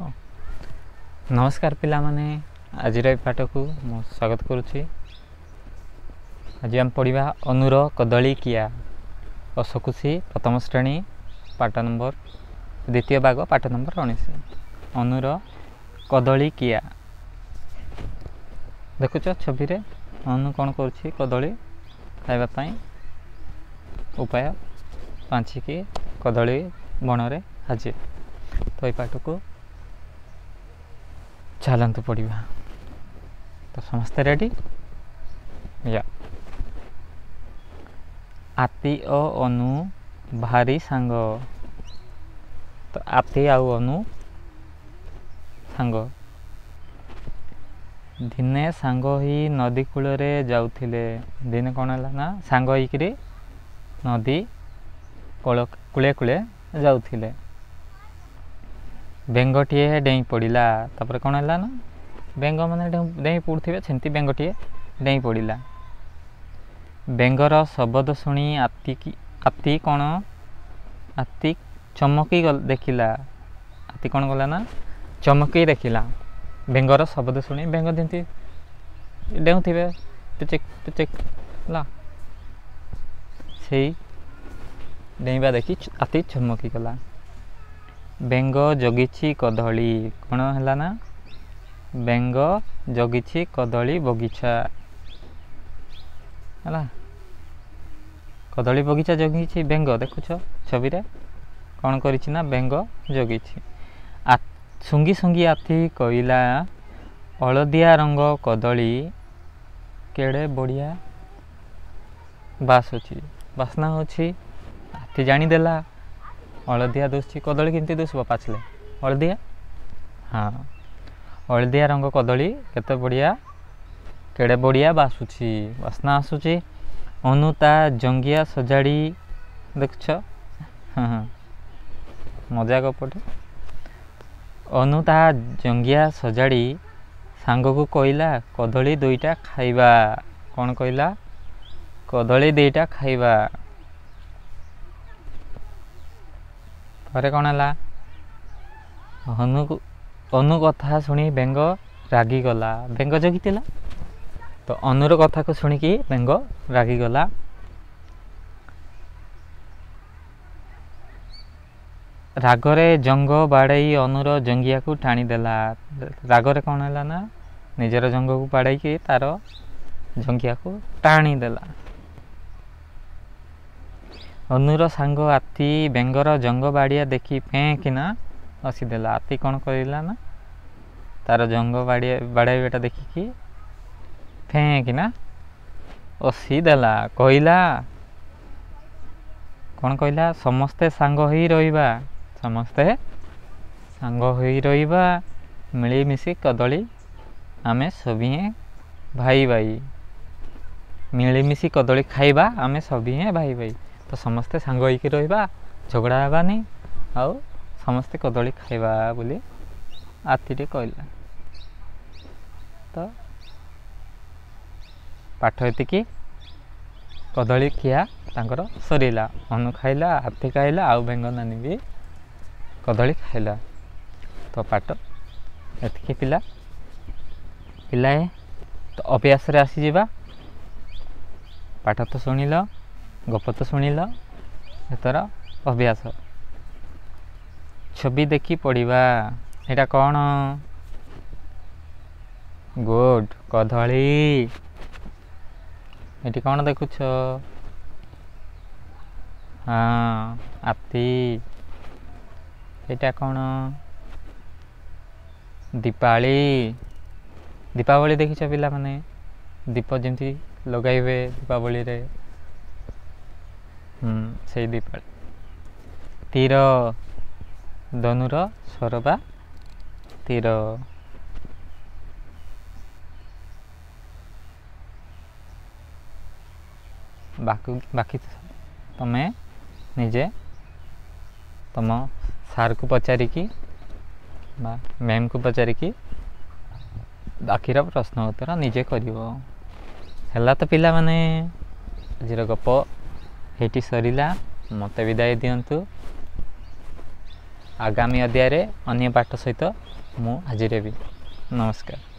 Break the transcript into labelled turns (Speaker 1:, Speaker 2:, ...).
Speaker 1: नमस्कार पिला माने आज पाठ को मु स्वागत करुच्ची। आज आम पढ़ा अनुर कदली किया असकुशी प्रथम श्रेणी पाठ नंबर द्वितीय भाग पाठ नंबर 19 अनुर कदली किया। देखुच छवि रे अनु कौन करुच्ची कदली खाइबापी उपाय पांचिकी कदली बणरे हाजिर। तो ये पाठ को चलतु पढ़ा। तो समस्ते रेडी या आती ओ अनु भारी सांग। तो आती आउ अनु सांग दिने सांग ही नदी कूल रे जाउथिले। दिने कौन है ना सांग होइकरी नदी कूले कूले जाउथिले। बेंगटीए डेई पड़ा तापर कौन है ना बेंग मैंने डेई पड़े सेमती बेंगटीए डेई पड़ा। बेंगर शब्द शुणी आती कौन आती चमकी देखिला। आती कौन गला ना चमकी देखिला। बेंगर शब्द शुणी बेंग जमी डेउथे पिचेक पिचेक ला से डेईबा देखी आती चमकी गला। बेंग जगिछि कदली कौन है ना बेंग जगिछि कदली बगीचा है कदली बगीचा जगिछि बेंग। देखुछ छवि रे कौन करिछि ना बेंग जगिछि। सुंगी सुंगी आती कहला हलदिया रंग कदली केड़े बढ़िया बासुची बासना होछि। आती जानीदेला हलदिया दुसुची कदली केमती दुसब पाचले हलदिया। हाँ हलदिया रंग कदली केते बढ़िया केड़े बढ़िया बासुची बासना आसुची। अनुता जंगिया सजाड़ी देखुछ हाँ मजा गपटे। अनुता जंगिया सजाड़ी सांग को कहला कदली दुईटा खाइबा। कौन कहला कदली दुईटा खाइबा। कौन है अनु कथा शुणी बेंग रागिगला। बेंग जगिला तो अनुर कथा को शुणिकी बेंग रागिगला। रागरे जंग बाड़ई अनुर जंगिया को टाणीदेला। रागरे कौन है ना निजर जंग को बाड़ई की तार जंगिया को टाणीदेला। अनुर सांग आती बेंगर जंग बाड़िया देखी फेंकिना हसीदेला। आती कौन कहला ना तार जंग बाड़ाईटा देखिकी फेंकिना हसीदेला। कहला कौन कहला समस्ते सांग ही रहिबा समस्ते सांग ही रहिबा मिलीमिशी कदली आमे सभी भाई भाई। मिलीमिशी कदली खाइबा आमे सभी भाई भाई। तो समस्ते सांग होइकी रहिबा झगड़ा हेबानी आउ समस्ते कदली खाइबा बोली आतीटे कहला। तो पाठ एतिकी कदली खिया तांकर सरीला। अनु खाइला आती खाइला आउ बेंग नानी भी कदली खाइला। तो पाठ एतिकी पिला पिलाए तो अभ्यास रे आसी जिबा। पाठ तो शुणिल गप तो शुणिल एतर अभ्यास छवि देखी पढ़ा। एटा कौन गुड कदली। ये कौन देखुछ हाँ आती। एटा कौन दीपावली। दीपावली देखिछ पिला माने दीप जमती लगाइबे दीपावली रे से दीपावली। तीर धनुर सरबा तीर। बाकी तमे निजे तुम सार को पचारिकी मैम को पचारिकी बाकी प्रश्न उत्तर निजे कर। तो पिला माने आज गप हेटी सरीला। मत विदाय दिंतु। आगामी अध्याय अन्य पाठ सहित मु हाजिर हेबी। नमस्कार।